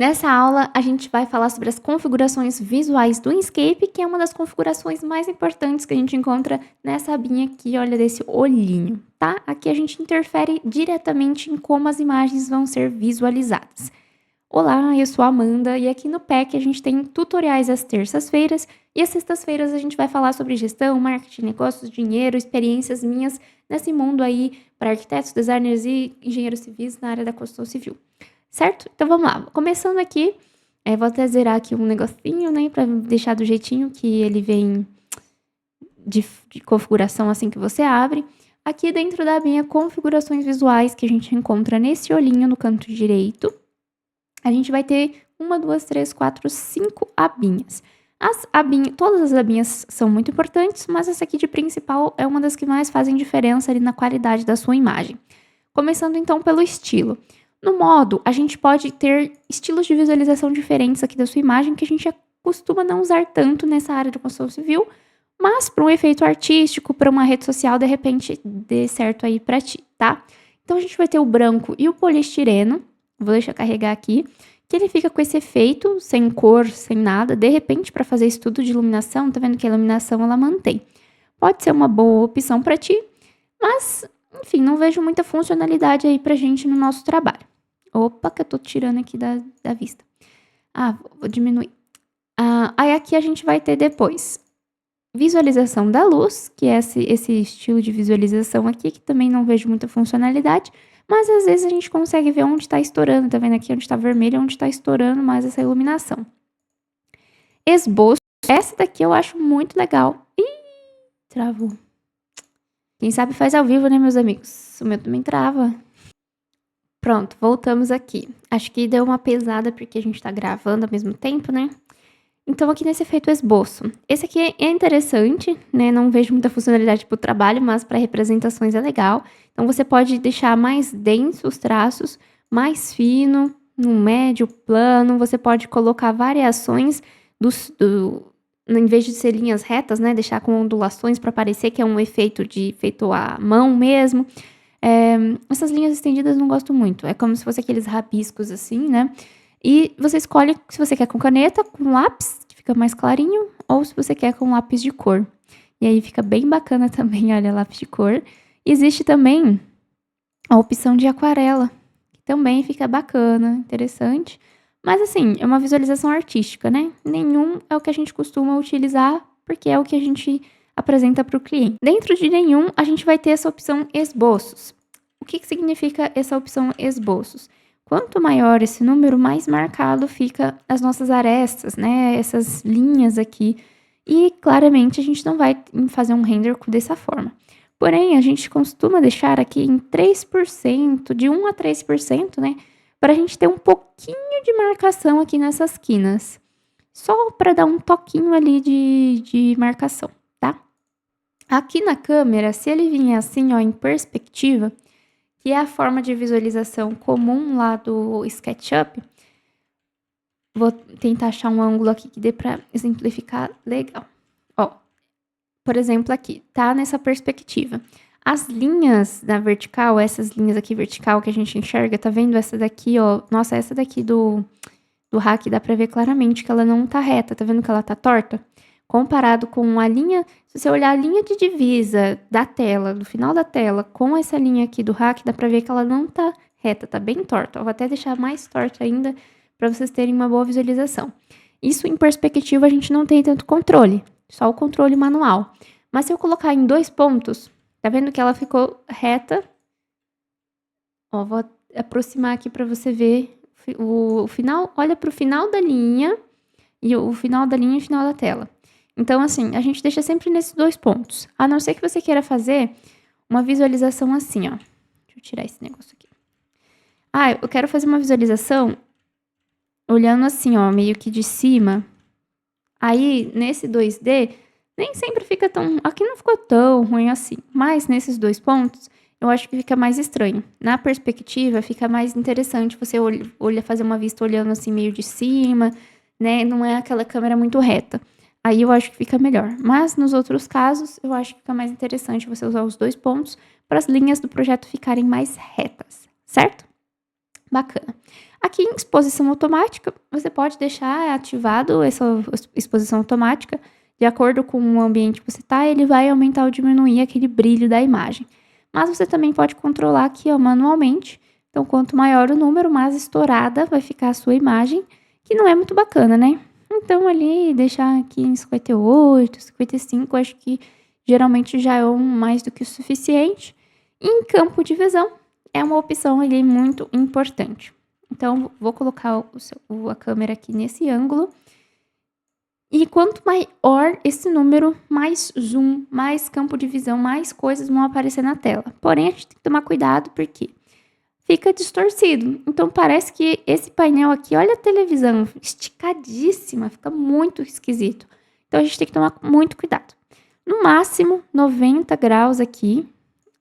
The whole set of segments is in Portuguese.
Nessa aula, a gente vai falar sobre as configurações visuais do Inkscape, que é uma das configurações mais importantes que a gente encontra nessa abinha aqui, olha, desse olhinho, tá? Aqui a gente interfere diretamente em como as imagens vão ser visualizadas. Olá, eu sou a Amanda e aqui no PEC a gente tem tutoriais às terças-feiras e às sextas-feiras a gente vai falar sobre gestão, marketing, negócios, dinheiro, experiências minhas nesse mundo aí para arquitetos, designers e engenheiros civis na área da construção civil. Certo? Então vamos lá. Começando aqui, vou até zerar aqui um negocinho, né, pra deixar do jeitinho que ele vem de configuração assim que você abre. Aqui dentro da abinha configurações visuais que a gente encontra nesse olhinho no canto direito, a gente vai ter 1, 2, 3, 4, 5 abinhas. Todas as abinhas são muito importantes, mas essa aqui de principal é uma das que mais fazem diferença ali na qualidade da sua imagem. Começando então pelo estilo. No modo, a gente pode ter estilos de visualização diferentes aqui da sua imagem, que a gente costuma não usar tanto nessa área de construção civil, mas para um efeito artístico, para uma rede social, de repente dê certo aí para ti, tá? Então a gente vai ter o branco e o poliestireno, vou deixar carregar aqui, que ele fica com esse efeito, sem cor, sem nada, de repente para fazer estudo de iluminação, tá vendo que a iluminação ela mantém. Pode ser uma boa opção para ti, mas enfim, não vejo muita funcionalidade aí pra gente no nosso trabalho. Opa, que eu tô tirando aqui da vista. Vou diminuir. Aí aqui a gente vai ter depois visualização da luz, que é esse estilo de visualização aqui, que também não vejo muita funcionalidade, mas às vezes a gente consegue ver onde tá estourando, tá vendo aqui onde tá vermelho, onde tá estourando mais essa iluminação. Esboço, essa daqui eu acho muito legal. Ih, travou. Quem sabe faz ao vivo, né, meus amigos? O meu também trava. Pronto, voltamos aqui. Acho que deu uma pesada porque a gente tá gravando ao mesmo tempo, né? Então, aqui nesse efeito esboço. Esse aqui é interessante, né? Não vejo muita funcionalidade pro trabalho, mas para representações é legal. Então, você pode deixar mais denso os traços, mais fino, no médio, plano. Você pode colocar variações em vez de ser linhas retas, né? Deixar com ondulações para parecer que é um efeito feito à mão mesmo. Essas linhas estendidas eu não gosto muito. É como se fosse aqueles rabiscos assim, né? E você escolhe se você quer com caneta, com lápis, que fica mais clarinho, ou se você quer com lápis de cor. E aí fica bem bacana também, olha, lápis de cor. Existe também a opção de aquarela, que também fica bacana, interessante. Mas assim, é uma visualização artística, né? Nenhum é o que a gente costuma utilizar, porque é o que a gente apresenta para o cliente. Dentro de nenhum, a gente vai ter essa opção esboços. O que significa essa opção esboços? Quanto maior esse número, mais marcado fica as nossas arestas, né? Essas linhas aqui. E claramente a gente não vai fazer um render dessa forma. Porém, a gente costuma deixar aqui em 3%, de 1 a 3%, né? Para a gente ter um pouquinho de marcação aqui nessas quinas. Só para dar um toquinho ali de marcação, tá? Aqui na câmera, se ele vier assim, ó, em perspectiva, que é a forma de visualização comum lá do SketchUp, vou tentar achar um ângulo aqui que dê para exemplificar legal. Ó, por exemplo aqui, tá nessa perspectiva. As linhas da vertical, essas linhas aqui vertical que a gente enxerga, tá vendo essa daqui, ó? Nossa, essa daqui do hack dá pra ver claramente que ela não tá reta, tá vendo que ela tá torta? Comparado com a linha, se você olhar a linha de divisa da tela, do final da tela, com essa linha aqui do hack, dá pra ver que ela não tá reta, tá bem torta. Eu vou até deixar mais torta ainda para vocês terem uma boa visualização. Isso em perspectiva a gente não tem tanto controle, só o controle manual. Mas se eu colocar em 2 pontos, tá vendo que ela ficou reta? Ó, vou aproximar aqui para você ver o final, olha pro final da linha e o final da linha e o final da tela. Então, assim, a gente deixa sempre nesses 2 pontos. A não ser que você queira fazer uma visualização assim, ó. Deixa eu tirar esse negócio aqui. Eu quero fazer uma visualização olhando assim, ó, meio que de cima. Aí, nesse 2D, nem sempre fica tão... Aqui não ficou tão ruim assim. Mas, nesses 2 pontos, eu acho que fica mais estranho. Na perspectiva, fica mais interessante você fazer uma vista olhando assim, meio de cima, né? Não é aquela câmera muito reta. Aí eu acho que fica melhor. Mas nos outros casos, eu acho que fica mais interessante você usar os 2 pontos para as linhas do projeto ficarem mais retas, certo? Bacana. Aqui em exposição automática, você pode deixar ativado essa exposição automática, de acordo com o ambiente que você está, ele vai aumentar ou diminuir aquele brilho da imagem. Mas você também pode controlar aqui, ó, manualmente. Então, quanto maior o número, mais estourada vai ficar a sua imagem, que não é muito bacana, né? Então, ali, deixar aqui em 58, 55, acho que geralmente já é mais do que o suficiente. E em campo de visão, é uma opção ali muito importante. Então, vou colocar a câmera aqui nesse ângulo. E quanto maior esse número, mais zoom, mais campo de visão, mais coisas vão aparecer na tela. Porém, a gente tem que tomar cuidado porque fica distorcido. Então, parece que esse painel aqui, olha a televisão, esticadíssima, fica muito esquisito. Então, a gente tem que tomar muito cuidado. No máximo, 90 graus aqui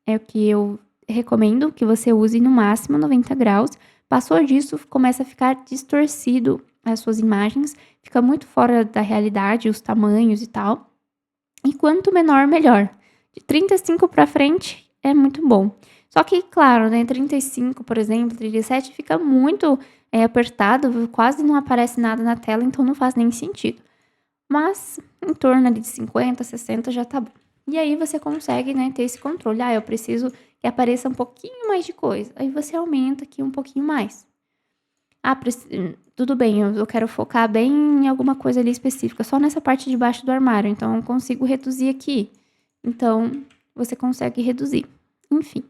é o que eu recomendo que você use no máximo 90 graus. Passou disso, começa a ficar distorcido as suas imagens, fica muito fora da realidade, os tamanhos e tal. E quanto menor, melhor. De 35 para frente é muito bom. Só que, claro, né, 35, por exemplo, 37 fica muito apertado, quase não aparece nada na tela, então não faz nem sentido. Mas em torno ali de 50, 60 já tá bom. E aí você consegue, né, ter esse controle. Eu preciso que apareça um pouquinho mais de coisa. Aí você aumenta aqui um pouquinho mais. Tudo bem, eu quero focar bem em alguma coisa ali específica, só nessa parte de baixo do armário, então eu consigo reduzir aqui. Então, você consegue reduzir. Enfim,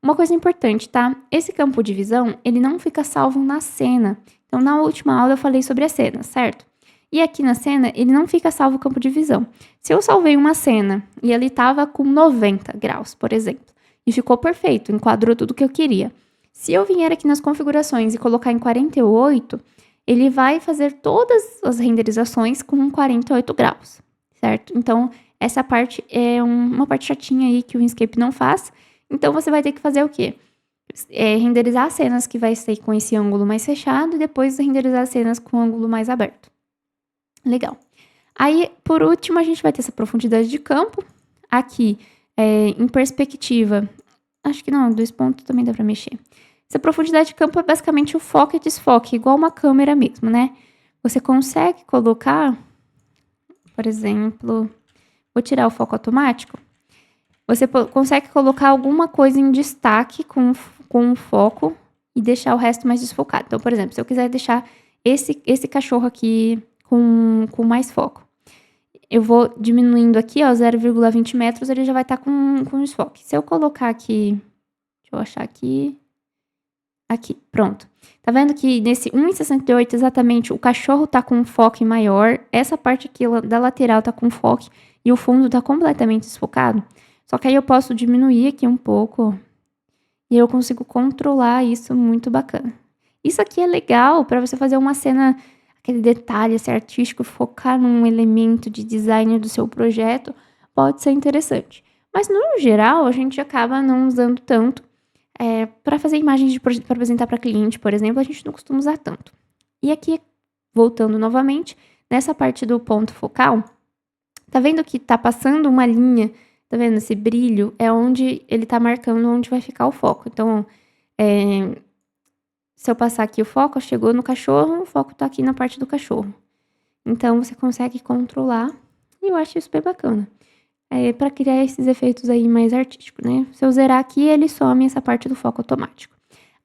uma coisa importante, tá? Esse campo de visão, ele não fica salvo na cena. Então, na última aula eu falei sobre a cena, certo? E aqui na cena, ele não fica salvo o campo de visão. Se eu salvei uma cena e ele tava com 90 graus, por exemplo, e ficou perfeito, enquadrou tudo que eu queria. Se eu vier aqui nas configurações e colocar em 48, ele vai fazer todas as renderizações com 48 graus, certo? Então, essa parte é uma parte chatinha aí que o Inkscape não faz. Então, você vai ter que fazer o quê? Renderizar as cenas que vai ser com esse ângulo mais fechado e depois renderizar as cenas com ângulo mais aberto. Legal. Aí, por último, a gente vai ter essa profundidade de campo. Aqui, em perspectiva, acho que não, 2 pontos também dá pra mexer. Essa profundidade de campo é basicamente o foco e desfoque, igual uma câmera mesmo, né? Você consegue colocar, por exemplo, vou tirar o foco automático. Você consegue colocar alguma coisa em destaque com o foco e deixar o resto mais desfocado. Então, por exemplo, se eu quiser deixar esse cachorro aqui com mais foco, eu vou diminuindo aqui, ó, 0,20 metros, ele já vai estar com desfoque. Se eu colocar aqui, deixa eu achar aqui, pronto. Tá vendo que nesse 1,68 exatamente o cachorro tá com um foco maior, essa parte aqui da lateral tá com foco e o fundo tá completamente desfocado? Só que aí eu posso diminuir aqui um pouco e eu consigo controlar isso muito bacana. Isso aqui é legal para você fazer uma cena, aquele detalhe esse artístico, focar num elemento de design do seu projeto, pode ser interessante. Mas no geral, a gente acaba não usando tanto. Para fazer imagens de projeto para apresentar para cliente, por exemplo, a gente não costuma usar tanto. E aqui, voltando novamente, nessa parte do ponto focal, tá vendo que tá passando uma linha, tá vendo? Esse brilho é onde ele tá marcando onde vai ficar o foco. Então, se eu passar aqui o foco, chegou no cachorro, o foco tá aqui na parte do cachorro. Então, você consegue controlar e eu acho isso bem bacana. Para criar esses efeitos aí mais artísticos, né? Se eu zerar aqui, ele some essa parte do foco automático.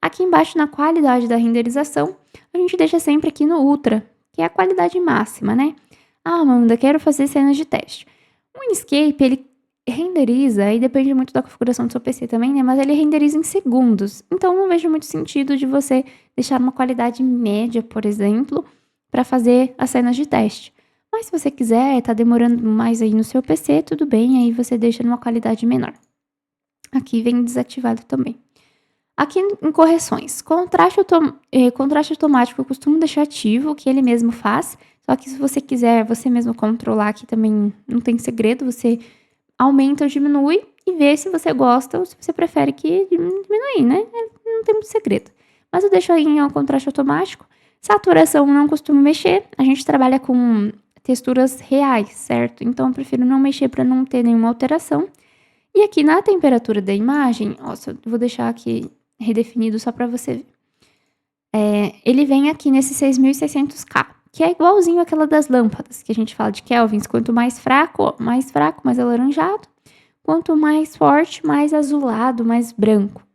Aqui embaixo, na qualidade da renderização, a gente deixa sempre aqui no Ultra, que é a qualidade máxima, né? Amanda, quero fazer cenas de teste. O Inkscape, ele renderiza, aí depende muito da configuração do seu PC também, né? Mas ele renderiza em segundos. Então, não vejo muito sentido de você deixar uma qualidade média, por exemplo, para fazer as cenas de teste. Mas se você quiser, tá demorando mais aí no seu PC, tudo bem, aí você deixa numa qualidade menor. Aqui vem desativado também. Aqui em correções, contraste automático eu costumo deixar ativo, que ele mesmo faz. Só que se você quiser, você mesmo controlar aqui também, não tem segredo, você aumenta ou diminui e vê se você gosta ou se você prefere que diminuir, né? Não tem muito segredo. Mas eu deixo aí em contraste automático. Saturação não costumo mexer, a gente trabalha com texturas reais, certo? Então, eu prefiro não mexer para não ter nenhuma alteração. E aqui na temperatura da imagem, eu vou deixar aqui redefinido só para você ver. Ele vem aqui nesse 6.600K, que é igualzinho àquela das lâmpadas, que a gente fala de kelvins. Quanto mais fraco, mais alaranjado. Quanto mais forte, mais azulado, mais branco.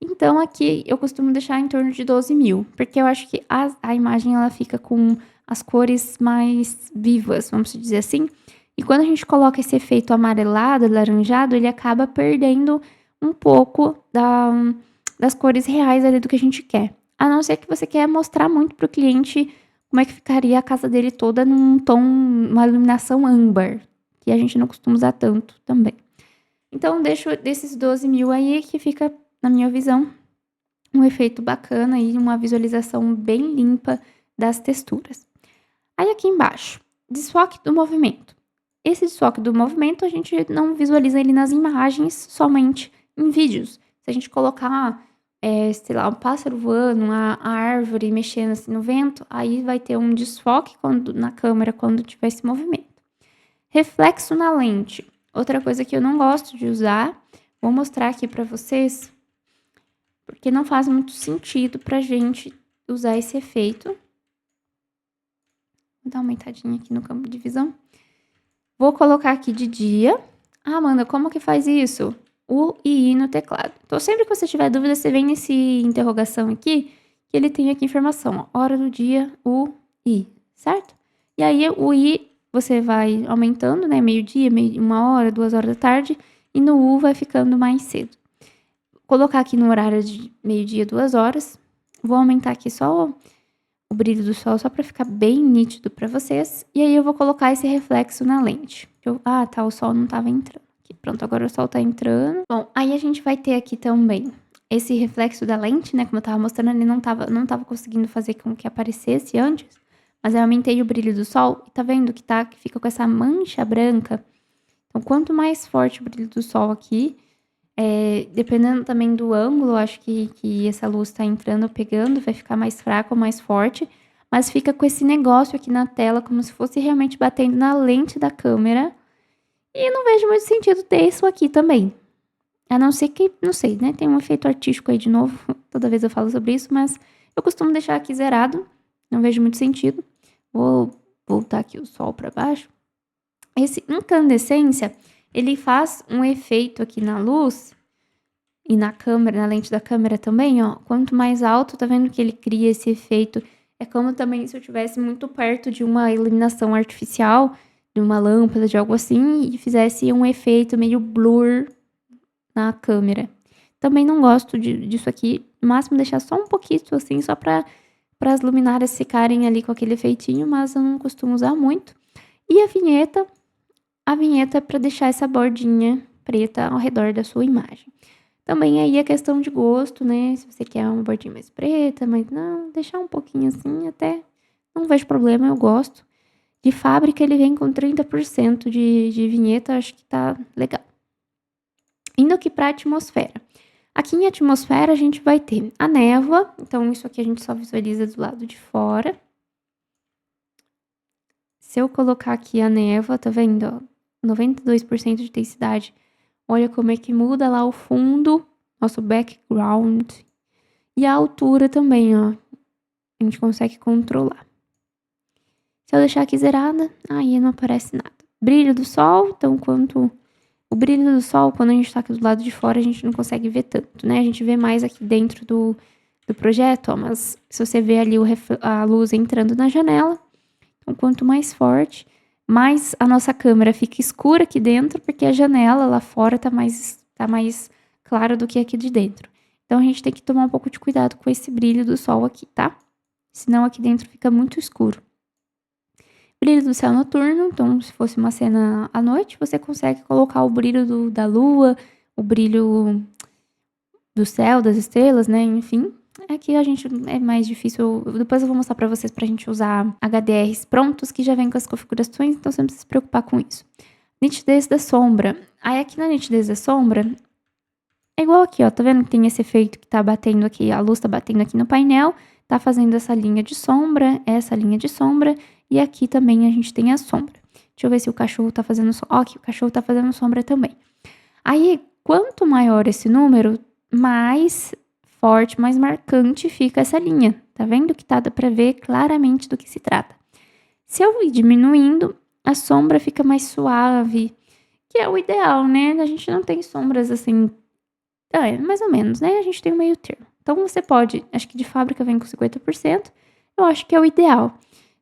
Então, aqui eu costumo deixar em torno de 12.000, porque eu acho que a imagem ela fica com as cores mais vivas, vamos dizer assim. E quando a gente coloca esse efeito amarelado, alaranjado, ele acaba perdendo um pouco das cores reais ali do que a gente quer. A não ser que você quer mostrar muito para o cliente como é que ficaria a casa dele toda num tom, uma iluminação âmbar, que a gente não costuma usar tanto também. Então, deixo desses 12.000 aí que fica, na minha visão, um efeito bacana e uma visualização bem limpa das texturas. Aí aqui embaixo, desfoque do movimento. Esse desfoque do movimento a gente não visualiza ele nas imagens, somente em vídeos. Se a gente colocar, sei lá, um pássaro voando, a árvore mexendo assim no vento, aí vai ter um desfoque na câmera quando tiver esse movimento. Reflexo na lente. Outra coisa que eu não gosto de usar, vou mostrar aqui pra vocês, porque não faz muito sentido pra gente usar esse efeito. Vou dar uma aumentadinha aqui no campo de visão. Vou colocar aqui de dia. Ah, Amanda, como que faz isso? U e I no teclado. Então, sempre que você tiver dúvida, você vem nesse interrogação aqui, que ele tem aqui informação, ó, hora do dia, U, I, certo? E aí, o I, você vai aumentando, né, meio-dia, 1 hora, 2 horas da tarde, e no U vai ficando mais cedo. Vou colocar aqui no horário de meio-dia, 2 horas. Vou aumentar aqui só o brilho do sol, só para ficar bem nítido para vocês. E aí, eu vou colocar esse reflexo na lente. O sol não estava entrando. Aqui, pronto, agora o sol tá entrando. Bom, aí a gente vai ter aqui também esse reflexo da lente, né? Como eu tava mostrando, ele não tava conseguindo fazer com que aparecesse antes. Mas eu aumentei o brilho do sol e tá vendo que fica com essa mancha branca. Então, quanto mais forte o brilho do sol aqui, dependendo também do ângulo, eu acho que essa luz tá entrando, pegando, vai ficar mais fraco ou mais forte. Mas fica com esse negócio aqui na tela, como se fosse realmente batendo na lente da câmera. E não vejo muito sentido ter isso aqui também. A não ser que, não sei, né? Tem um efeito artístico aí de novo. Toda vez eu falo sobre isso, mas eu costumo deixar aqui zerado. Não vejo muito sentido. Vou voltar aqui o sol para baixo. Esse incandescência, ele faz um efeito aqui na luz e na câmera, na lente da câmera também, ó. Quanto mais alto, tá vendo que ele cria esse efeito? É como também se eu estivesse muito perto de uma iluminação artificial, de uma lâmpada, de algo assim, e fizesse um efeito meio blur na câmera. Também não gosto disso aqui. No máximo, deixar só um pouquinho assim, só para as luminárias ficarem ali com aquele efeitinho, mas eu não costumo usar muito. E a vinheta é para deixar essa bordinha preta ao redor da sua imagem. Também aí é questão de gosto, né? Se você quer uma bordinha mais preta, mas não, deixar um pouquinho assim, até não vejo problema, eu gosto. De fábrica, ele vem com 30% de vinheta, acho que tá legal. Indo aqui para a atmosfera. Aqui em atmosfera, a gente vai ter a névoa. Então, isso aqui a gente só visualiza do lado de fora. Se eu colocar aqui a névoa, tá vendo? Ó, 92% de intensidade. Olha como é que muda lá o fundo, nosso background. E a altura também, ó. A gente consegue controlar. Se eu deixar aqui zerada, aí não aparece nada. Brilho do sol, então o brilho do sol, quando a gente tá aqui do lado de fora, a gente não consegue ver tanto, né? A gente vê mais aqui dentro do projeto, ó, mas se você vê ali a luz entrando na janela, então quanto mais forte, mais a nossa câmera fica escura aqui dentro, porque a janela lá fora tá mais clara do que aqui de dentro. Então a gente tem que tomar um pouco de cuidado com esse brilho do sol aqui, tá? Senão aqui dentro fica muito escuro. Brilho do céu noturno, então se fosse uma cena à noite, você consegue colocar o brilho da lua, o brilho do céu, das estrelas, né, enfim. Aqui a gente é mais difícil, depois eu vou mostrar pra vocês pra gente usar HDRs prontos, que já vem com as configurações, então você não precisa se preocupar com isso. Nitidez da sombra. Aí aqui na nitidez da sombra, é igual aqui, ó, tá vendo que tem esse efeito que tá batendo aqui, a luz tá batendo aqui no painel, tá fazendo essa linha de sombra, e aqui também a gente tem a sombra. Deixa eu ver se o cachorro tá fazendo sombra. Ó, aqui o cachorro tá fazendo sombra também. Aí, quanto maior esse número, mais forte, mais marcante fica essa linha. Tá vendo que dá pra ver claramente do que se trata. Se eu ir diminuindo, a sombra fica mais suave, que é o ideal, né? A gente não tem sombras assim, mais ou menos, né? A gente tem um meio termo. Então você pode, acho que de fábrica vem com 50%, eu acho que é o ideal.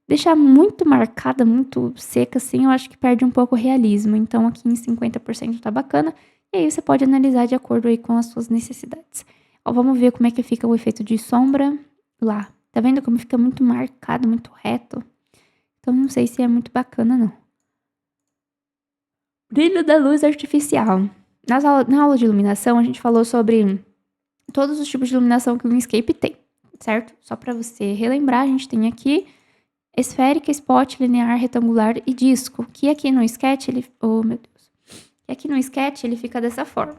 Deixar muito marcada, muito seca assim, eu acho que perde um pouco o realismo. Então aqui em 50% tá bacana. E aí você pode analisar de acordo aí com as suas necessidades. Ó, vamos ver como é que fica o efeito de sombra lá. Tá vendo como fica muito marcado, muito reto? Então não sei se é muito bacana não. Brilho da luz artificial. Na aula de iluminação, a gente falou sobre todos os tipos de iluminação que o Inkscape tem, certo? Só para você relembrar, a gente tem aqui esférica, spot, linear, retangular e disco, que aqui no Sketch ele... Oh, meu Deus. Que aqui no Sketch ele fica dessa forma.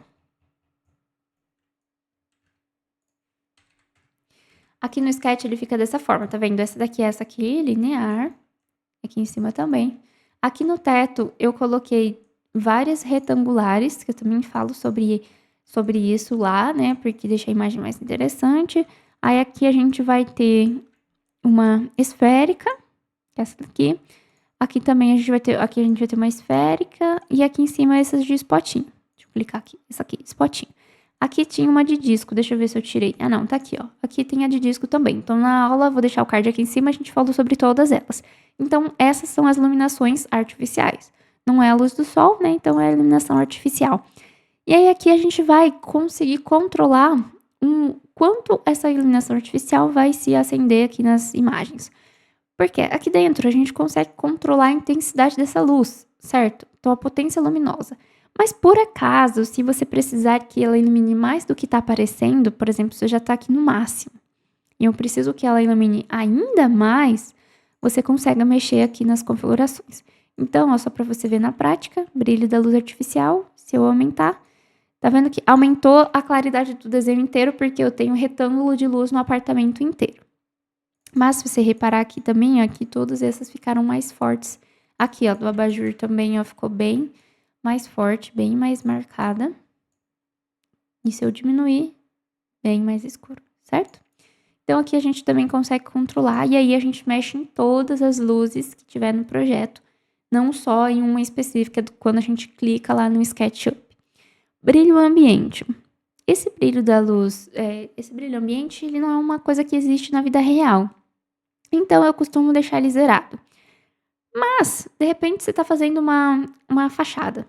Aqui no Sketch ele fica dessa forma, tá vendo? Essa daqui é essa aqui, linear. Aqui em cima também. Aqui no teto eu coloquei várias retangulares, que eu também falo sobre isso lá, né? Porque deixa a imagem mais interessante. Aí aqui a gente vai ter uma esférica, que é essa daqui. Aqui também a gente vai ter uma esférica. E aqui em cima essas de spotinho. Deixa eu clicar aqui. Essa aqui, spotinho. Aqui tinha uma de disco, deixa eu ver se eu tirei. Ah, não, tá aqui, ó. Aqui tem a de disco também. Então, na aula, vou deixar o card aqui em cima, a gente falou sobre todas elas. Então, essas são as iluminações artificiais. Não é a luz do sol, né? Então, é a iluminação artificial. E aí, aqui a gente vai conseguir controlar quanto essa iluminação artificial vai se acender aqui nas imagens. Porque aqui dentro a gente consegue controlar a intensidade dessa luz, certo? Então, a potência luminosa. Mas por acaso, se você precisar que ela ilumine mais do que está aparecendo, por exemplo, você já está aqui no máximo, e eu preciso que ela ilumine ainda mais, você consegue mexer aqui nas configurações. Então, ó, só para você ver na prática, brilho da luz artificial, se eu aumentar, tá vendo que aumentou a claridade do desenho inteiro, porque eu tenho retângulo de luz no apartamento inteiro. Mas se você reparar aqui também, ó, aqui todas essas ficaram mais fortes. Aqui, ó, do abajur também, ó, ficou bem mais forte, bem mais marcada. E se eu diminuir, bem mais escuro, certo? Então, aqui a gente também consegue controlar, e aí a gente mexe em todas as luzes que tiver no projeto, não só em uma específica, quando a gente clica lá no SketchUp. Brilho ambiente. Esse brilho da luz, esse brilho ambiente, ele não é uma coisa que existe na vida real. Então, eu costumo deixar ele zerado. Mas, de repente, você está fazendo uma fachada.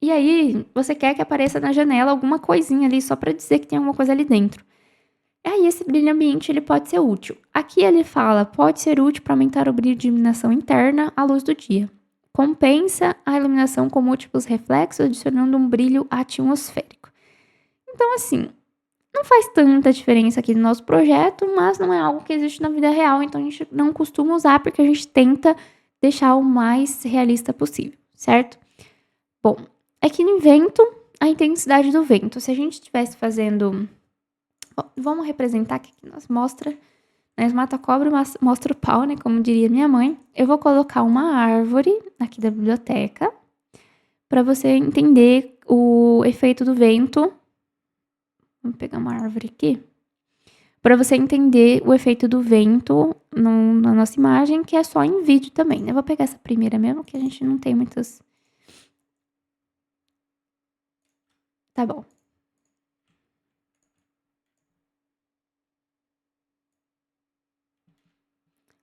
E aí, você quer que apareça na janela alguma coisinha ali, só para dizer que tem alguma coisa ali dentro. Aí, esse brilho ambiente, ele pode ser útil. Aqui ele fala, pode ser útil para aumentar o brilho de iluminação interna à luz do dia. Compensa a iluminação com múltiplos reflexos, adicionando um brilho atmosférico. Então, assim, não faz tanta diferença aqui no nosso projeto, mas não é algo que existe na vida real, então a gente não costuma usar, porque a gente tenta deixar o mais realista possível, certo? Bom, aqui no vento, a intensidade do vento. Se a gente estivesse fazendo... Bom, vamos representar aqui que nós mostra... Nós mata a cobra, mostra o pau, né? Como diria minha mãe. Eu vou colocar uma árvore aqui da biblioteca para você entender o efeito do vento. Vamos pegar uma árvore aqui. Para você entender o efeito do vento na nossa imagem, que é só em vídeo também, né? Eu vou pegar essa primeira mesmo, que a gente não tem muitas... Tá bom.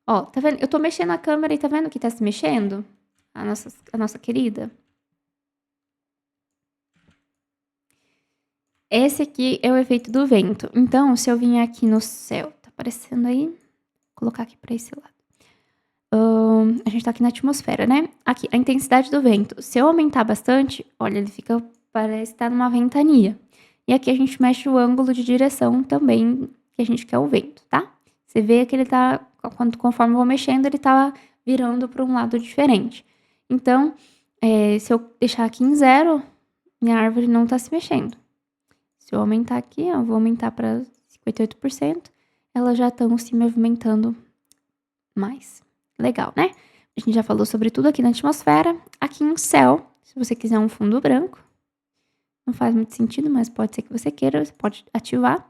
Ó, tá vendo? Eu tô mexendo a câmera e tá vendo que tá se mexendo? A nossa querida. Esse aqui é o efeito do vento. Então, se eu vim aqui no céu, tá aparecendo aí? Vou colocar aqui pra esse lado. A gente tá aqui na atmosfera, né? Aqui, a intensidade do vento. Se eu aumentar bastante, olha, ele fica, parece que tá numa ventania. E aqui a gente mexe o ângulo de direção também, que a gente quer o vento, tá? Você vê que ele tá, conforme eu vou mexendo, ele tá virando para um lado diferente. Então, se eu deixar aqui em 0, minha árvore não tá se mexendo. Se eu aumentar aqui, ó, vou aumentar para 58%, elas já estão se movimentando mais. Legal, né? A gente já falou sobre tudo aqui na atmosfera. Aqui em céu, se você quiser um fundo branco, não faz muito sentido, mas pode ser que você queira, você pode ativar.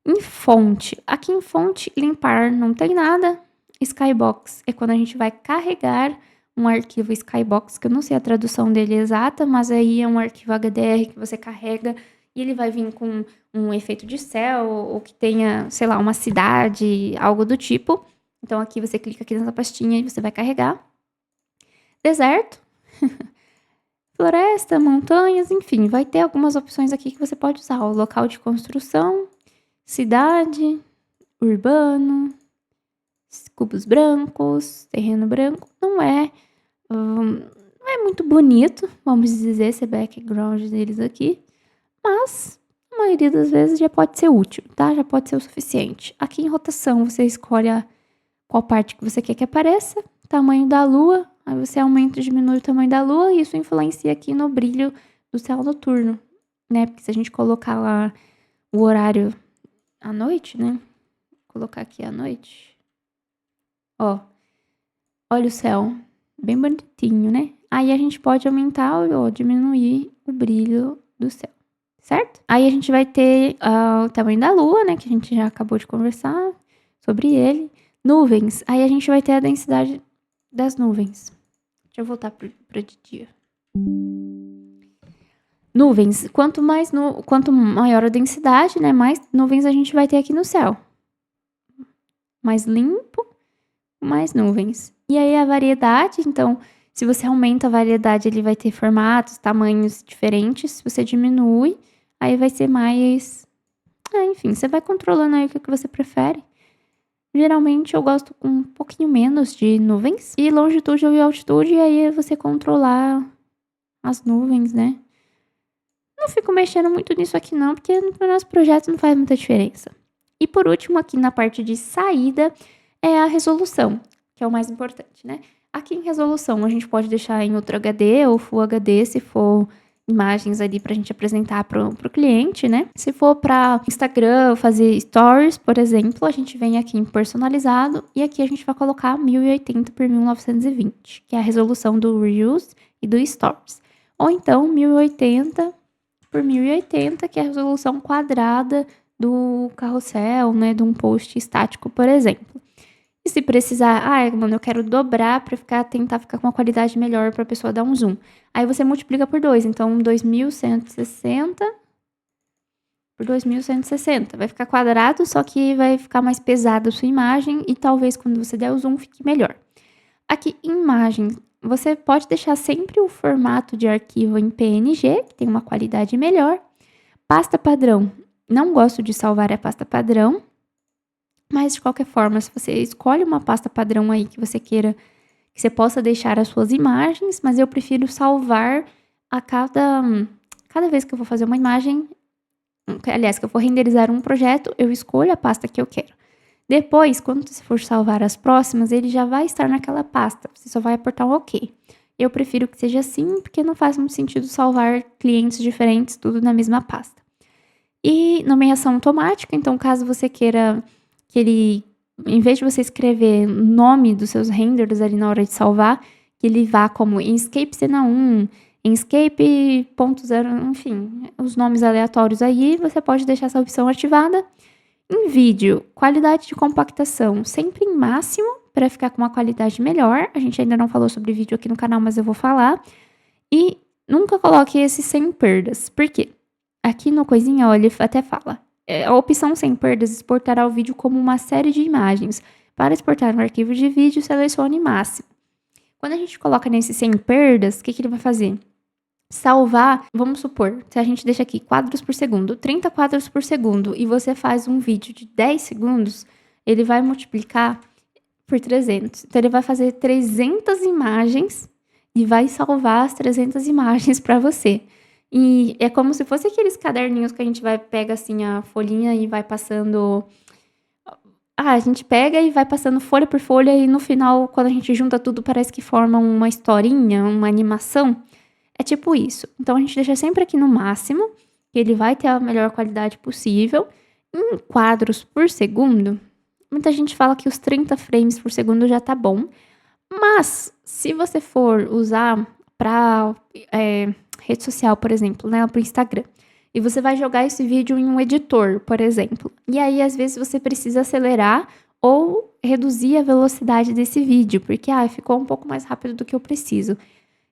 Em fonte, aqui em fonte, limpar não tem nada. Skybox é quando a gente vai carregar um arquivo Skybox, que eu não sei a tradução dele exata, mas aí é um arquivo HDR que você carrega e ele vai vir com um efeito de céu ou que tenha, sei lá, uma cidade, algo do tipo. Então aqui você clica aqui nessa pastinha e você vai carregar. Deserto, floresta, montanhas, enfim, vai ter algumas opções aqui que você pode usar. O local de construção, cidade, urbano, cubos brancos, terreno branco. Não é muito bonito, vamos dizer, esse background deles aqui. Mas, a maioria das vezes já pode ser útil, tá? Já pode ser o suficiente. Aqui em rotação, você escolhe qual parte que você quer que apareça. Tamanho da lua. Aí você aumenta e diminui o tamanho da lua. E isso influencia aqui no brilho do céu noturno, né? Porque se a gente colocar lá o horário à noite, né? Vou colocar aqui à noite. Ó, olha o céu. Bem bonitinho, né? Aí a gente pode aumentar ou diminuir o brilho do céu, certo? Aí a gente vai ter o tamanho da lua, né? Que a gente já acabou de conversar sobre ele. Nuvens. Aí a gente vai ter a densidade das nuvens. Deixa eu voltar para de dia. Nuvens. Quanto maior a densidade, né? Mais nuvens a gente vai ter aqui no céu. Mais limpo, mais nuvens. E aí a variedade, então, se você aumenta a variedade, ele vai ter formatos, tamanhos diferentes. Se você diminui, aí vai ser mais... enfim, você vai controlando aí o que você prefere. Geralmente eu gosto com um pouquinho menos de nuvens. E longitude e altitude, aí é você controlar as nuvens, né? Não fico mexendo muito nisso aqui não, porque no nosso projeto não faz muita diferença. E por último, aqui na parte de saída, é a resolução, que é o mais importante, né? Aqui em resolução, a gente pode deixar em Ultra HD ou Full HD, se for imagens ali pra gente apresentar pro cliente, né? Se for pra Instagram, fazer stories, por exemplo, a gente vem aqui em personalizado e aqui a gente vai colocar 1080 por 1920, que é a resolução do Reels e do Stories. Ou então 1080 por 1080, que é a resolução quadrada do carrossel, né, de um post estático, por exemplo. E se precisar, mano, eu quero dobrar para tentar ficar com uma qualidade melhor para a pessoa dar um zoom. Aí você multiplica por 2, então 2160 por 2160. Vai ficar quadrado, só que vai ficar mais pesada a sua imagem e talvez quando você der o zoom fique melhor. Aqui, imagem, você pode deixar sempre o formato de arquivo em PNG, que tem uma qualidade melhor. Pasta padrão, não gosto de salvar a pasta padrão, mas de qualquer forma, se você escolhe uma pasta padrão aí que você queira, que você possa deixar as suas imagens, mas eu prefiro salvar a cada vez que eu vou fazer uma imagem, aliás, que eu for renderizar um projeto, eu escolho a pasta que eu quero. Depois, quando você for salvar as próximas, ele já vai estar naquela pasta. Você só vai apertar um OK. Eu prefiro que seja assim, porque não faz muito sentido salvar clientes diferentes, tudo na mesma pasta. E nomeação automática, então caso você queira que ele, em vez de você escrever o nome dos seus renders ali na hora de salvar, que ele vá como Inkscape Cena 1, Inkscape.0, enfim, os nomes aleatórios aí, você pode deixar essa opção ativada. Em vídeo, qualidade de compactação sempre em máximo, para ficar com uma qualidade melhor. A gente ainda não falou sobre vídeo aqui no canal, mas eu vou falar. E nunca coloque esse sem perdas. Por quê? Aqui no coisinha, ó, ele até fala. A opção sem perdas exportará o vídeo como uma série de imagens. Para exportar um arquivo de vídeo, selecione máximo. Quando a gente coloca nesse sem perdas, o que ele vai fazer? Salvar, vamos supor, se a gente deixa aqui quadros por segundo, 30 quadros por segundo, e você faz um vídeo de 10 segundos, ele vai multiplicar por 300. Então, ele vai fazer 300 imagens e vai salvar as 300 imagens para você. E é como se fosse aqueles caderninhos que a gente pega assim a folhinha e vai passando... a gente pega e vai passando folha por folha e no final, quando a gente junta tudo, parece que forma uma historinha, uma animação. É tipo isso. Então, a gente deixa sempre aqui no máximo, que ele vai ter a melhor qualidade possível. Em quadros por segundo, muita gente fala que os 30 frames por segundo já tá bom. Mas, se você for usar para rede social, por exemplo, né, para o Instagram, e você vai jogar esse vídeo em um editor, por exemplo. E aí, às vezes, você precisa acelerar ou reduzir a velocidade desse vídeo, porque ficou um pouco mais rápido do que eu preciso.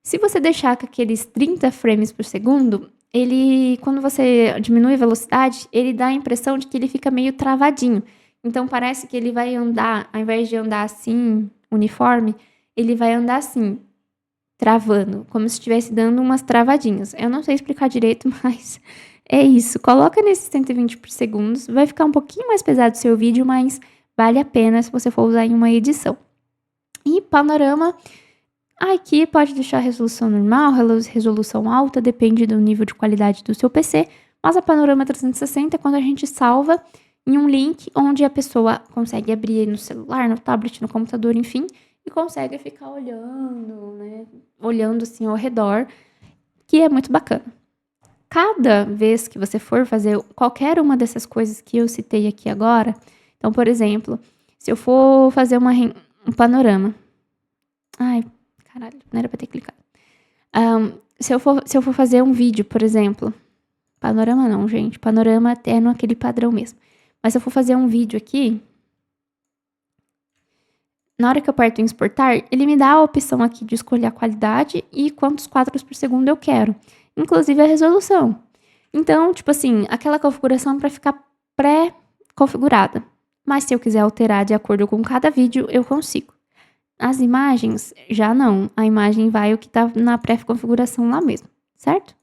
Se você deixar com aqueles 30 frames por segundo, quando você diminui a velocidade, ele dá a impressão de que ele fica meio travadinho. Então parece que ele vai andar, ao invés de andar assim, uniforme, ele vai andar assim, travando, como se estivesse dando umas travadinhas. Eu não sei explicar direito, mas é isso. Coloca nesses 120 por segundo, vai ficar um pouquinho mais pesado o seu vídeo, mas vale a pena se você for usar em uma edição. E panorama, aqui pode deixar resolução normal, resolução alta, depende do nível de qualidade do seu PC, mas a panorama 360 é quando a gente salva em um link onde a pessoa consegue abrir no celular, no tablet, no computador, enfim, e consegue ficar olhando, né? Olhando assim ao redor, que é muito bacana. Cada vez que você for fazer qualquer uma dessas coisas que eu citei aqui agora, então, por exemplo, se eu for fazer um panorama. Ai, caralho, não era pra ter clicado. Se eu for fazer um vídeo, por exemplo. Panorama não, gente. Panorama é no aquele padrão mesmo. Mas se eu for fazer um vídeo aqui, na hora que eu aperto em exportar, ele me dá a opção aqui de escolher a qualidade e quantos quadros por segundo eu quero. Inclusive a resolução. Então, tipo assim, aquela configuração para ficar pré-configurada. Mas se eu quiser alterar de acordo com cada vídeo, eu consigo. As imagens, já não. A imagem vai o que tá na pré-configuração lá mesmo, certo?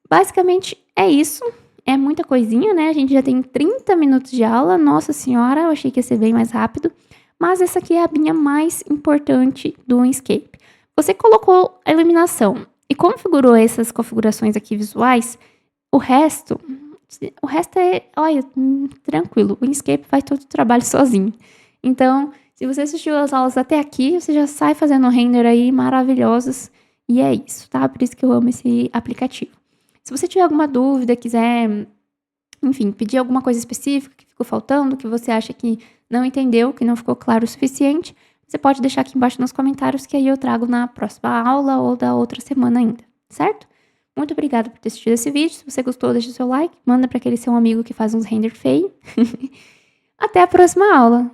Basicamente é isso. É muita coisinha, né? A gente já tem 30 minutos de aula. Nossa senhora, eu achei que ia ser bem mais rápido. Mas essa aqui é a abinha mais importante do Inkscape. Você colocou a iluminação e configurou essas configurações aqui visuais, o resto é, olha, tranquilo. O Inkscape faz todo o trabalho sozinho. Então, se você assistiu as aulas até aqui, você já sai fazendo render aí maravilhosos. E é isso, tá? Por isso que eu amo esse aplicativo. Se você tiver alguma dúvida, quiser, enfim, pedir alguma coisa específica que ficou faltando, que você acha que não entendeu, que não ficou claro o suficiente, você pode deixar aqui embaixo nos comentários que aí eu trago na próxima aula ou da outra semana ainda, certo? Muito obrigada por ter assistido esse vídeo. Se você gostou, deixa o seu like, manda para aquele seu amigo que faz uns render feio. Até a próxima aula!